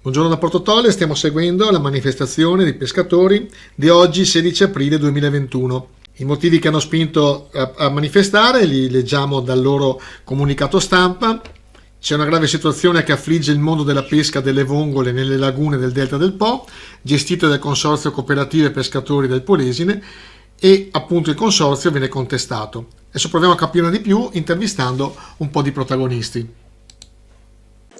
Buongiorno da Porto Tolle, stiamo seguendo la manifestazione dei pescatori di oggi 16 aprile 2021. I motivi che hanno spinto a manifestare li leggiamo dal loro comunicato stampa. C'è una grave situazione che affligge il mondo della pesca delle vongole nelle lagune del Delta del Po, gestite dal Consorzio Cooperative Pescatori del Polesine, e appunto il consorzio viene contestato. Adesso proviamo a capirne di più intervistando un po' di protagonisti.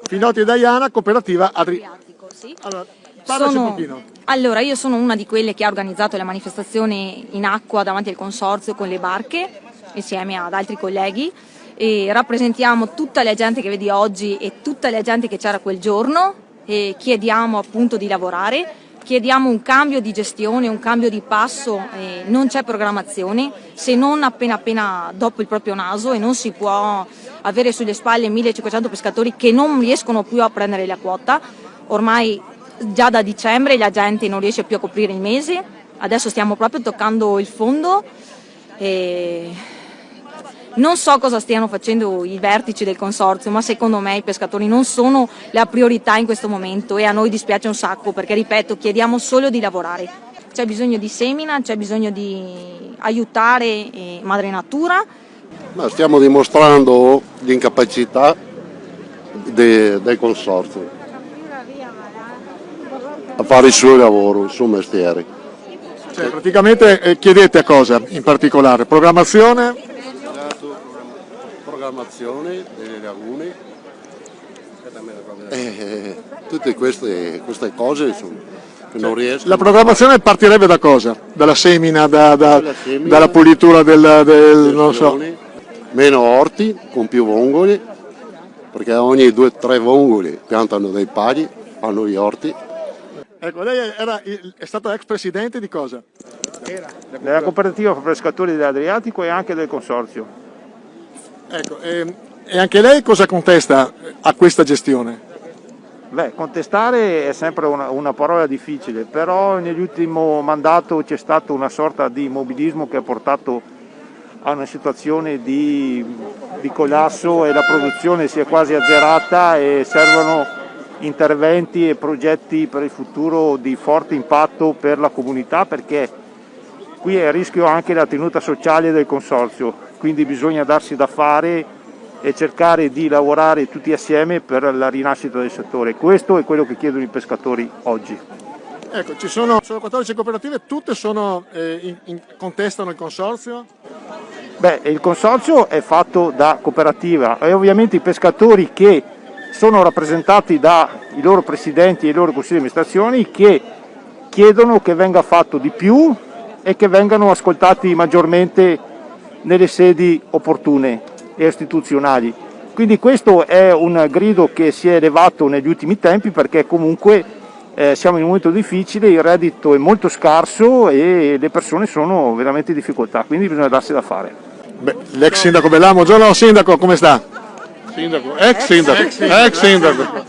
Finotti e Diana, cooperativa Adriatico, sì. Allora, parlaci un pochino. Allora, io sono una di quelle che ha organizzato la manifestazione in acqua davanti al consorzio con le barche, insieme ad altri colleghi, e rappresentiamo tutta la gente che vedi oggi e tutta la gente che c'era quel giorno, e chiediamo appunto di lavorare, chiediamo un cambio di gestione, un cambio di passo, non c'è programmazione se non appena dopo il proprio naso, e non si può avere sulle spalle 1500 pescatori che non riescono più a prendere la quota. Ormai già da dicembre la gente non riesce più a coprire il mese, adesso stiamo proprio toccando il fondo e non so cosa stiano facendo i vertici del consorzio, ma secondo me i pescatori non sono la priorità in questo momento, e a noi dispiace un sacco perché, ripeto, chiediamo solo di lavorare. C'è bisogno di semina, c'è bisogno di aiutare madre natura. Ma stiamo dimostrando l'incapacità del consorzio a fare il suo lavoro, il suo mestiere. Cioè, praticamente chiedete a cosa in particolare? Programmazione? Programmazione delle lagune, tutte queste cose che non riescono. La programmazione partirebbe da cosa? Dalla semina, dalla pulitura non so. Meno orti con più vongole, perché ogni 2 o 3 vongole piantano dei pali, fanno gli orti. Ecco, lei è stato ex presidente di cosa? Della cooperativa pescatori dell'Adriatico e anche del consorzio. Ecco, e anche lei cosa contesta a questa gestione? Beh, contestare è sempre una parola difficile, però nell'ultimo mandato c'è stato una sorta di immobilismo che ha portato a una situazione di collasso, e la produzione si è quasi azzerata, e servono interventi e progetti per il futuro di forte impatto per la comunità, perché qui è a rischio anche la tenuta sociale del consorzio, quindi bisogna darsi da fare e cercare di lavorare tutti assieme per la rinascita del settore. Questo è quello che chiedono i pescatori oggi. Ecco, ci sono 14 cooperative, tutte contestano il consorzio? Beh, il consorzio è fatto da cooperativa, e ovviamente i pescatori, che sono rappresentati dai loro presidenti e i loro consigli di amministrazione, che chiedono che venga fatto di più e che vengano ascoltati maggiormente nelle sedi opportune e istituzionali. Quindi questo è un grido che si è elevato negli ultimi tempi, perché comunque siamo in un momento difficile, il reddito è molto scarso e le persone sono veramente in difficoltà, quindi bisogna darsi da fare. Beh, l'ex sindaco Bellamo, buongiorno sindaco, come sta? Sindaco, ex sindaco.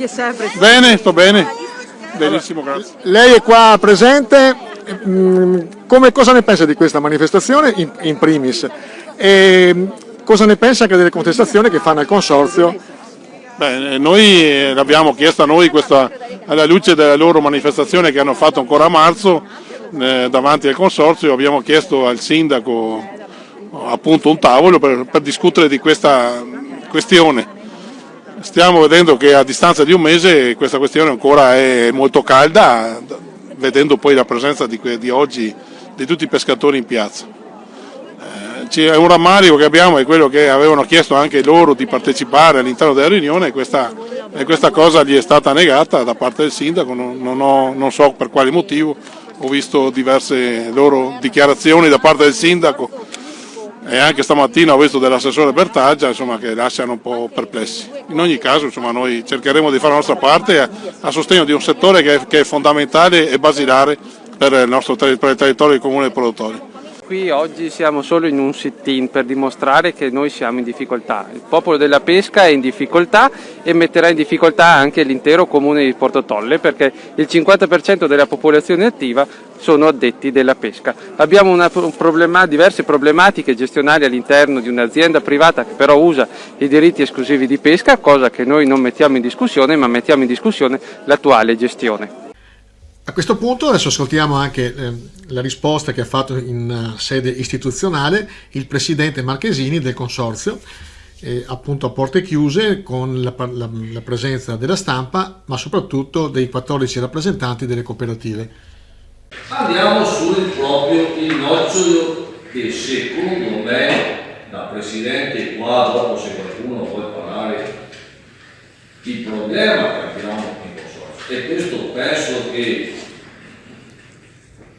Bene, sto bene. Benissimo, grazie. Lei è qua presente, cosa ne pensa di questa manifestazione in primis? E cosa ne pensa anche delle contestazioni che fanno al consorzio? Beh, noi l'abbiamo chiesto a noi alla luce della loro manifestazione che hanno fatto ancora a marzo davanti al consorzio. Abbiamo chiesto al sindaco appunto un tavolo per discutere di questa questione. Stiamo vedendo che a distanza di un mese questa questione ancora è molto calda, vedendo poi la presenza di oggi di tutti i pescatori in piazza. C'è un rammarico che abbiamo, è quello che avevano chiesto anche loro di partecipare all'interno della riunione, e questa cosa gli è stata negata da parte del sindaco, non so per quale motivo. Ho visto diverse loro dichiarazioni da parte del sindaco, e anche stamattina ho visto dell'assessore Bertaggia, insomma, che lasciano un po' perplessi. In ogni caso, insomma, noi cercheremo di fare la nostra parte a sostegno di un settore che è fondamentale e basilare per il territorio del comune dei produttori. Qui oggi siamo solo in un sit-in per dimostrare che noi siamo in difficoltà. Il popolo della pesca è in difficoltà e metterà in difficoltà anche l'intero comune di Porto Tolle, perché il 50% della popolazione attiva sono addetti della pesca. Abbiamo diverse problematiche gestionali all'interno di un'azienda privata che però usa i diritti esclusivi di pesca, cosa che noi non mettiamo in discussione, ma mettiamo in discussione l'attuale gestione. A questo punto adesso ascoltiamo anche la risposta che ha fatto in sede istituzionale il presidente Marchesini del consorzio, appunto a porte chiuse con la presenza della stampa, ma soprattutto dei 14 rappresentanti delle cooperative. Andiamo proprio il nocciolo che secondo me, da presidente qua, dopo se qualcuno vuole parlare, il problema che abbiamo in consorzio, e questo penso che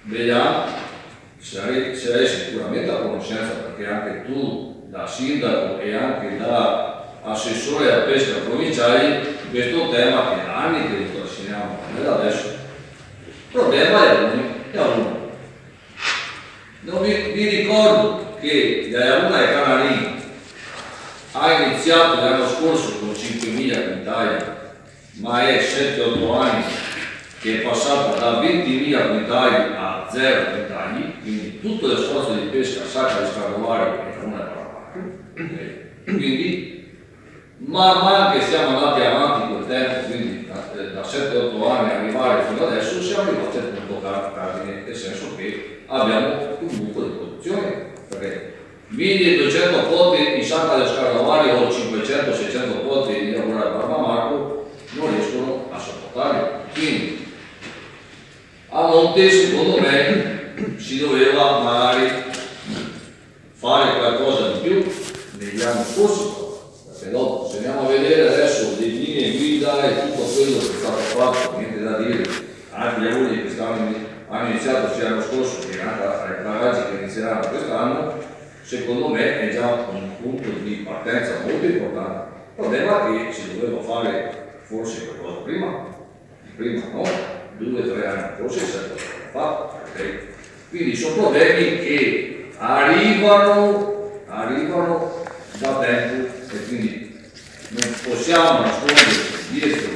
vediamo, sarei sicuramente a conoscenza, perché anche tu da sindaco e anche da assessore alla pesca provinciale, questo è un tema che da anni che lo trasciniamo, non è da adesso. Il problema è uno. Non vi ricordo che la Laguna dei Canarini ha iniziato l'anno scorso con 5.000 quintali, ma è 7-8 anni che è passata da 20.000 quintali a 0 quintali, quindi tutto lo sforzo di pesca sacra di Stradivari e Laguna del Parapacchio. Quindi man mano che siamo andati avanti col tempo, quindi da 7-8 anni arrivare fino adesso, siamo arrivati al punto cardine, nel senso che abbiamo un buco di produzione, perché 1200 posti in Sacca dello Stradivari o 500-600 posti di Laguna del Parapacchio non riescono a sopportarli. Quindi a monte, secondo me, si doveva magari fare qualcosa di più negli anni scorsi, perché dopo, se andiamo a vedere adesso le linee guida e tutto quello che è stato fatto, niente da dire, anche gli lavori che hanno iniziato sia l'anno scorso che anche ai dragaggi che inizieranno quest'anno, secondo me è già un punto di partenza molto importante. Il problema è che si doveva fare forse qualcosa prima no? 2-3 anni, forse 7 anni fa, okay? Quindi sono problemi che arrivano da tempo e quindi non possiamo nascondere dietro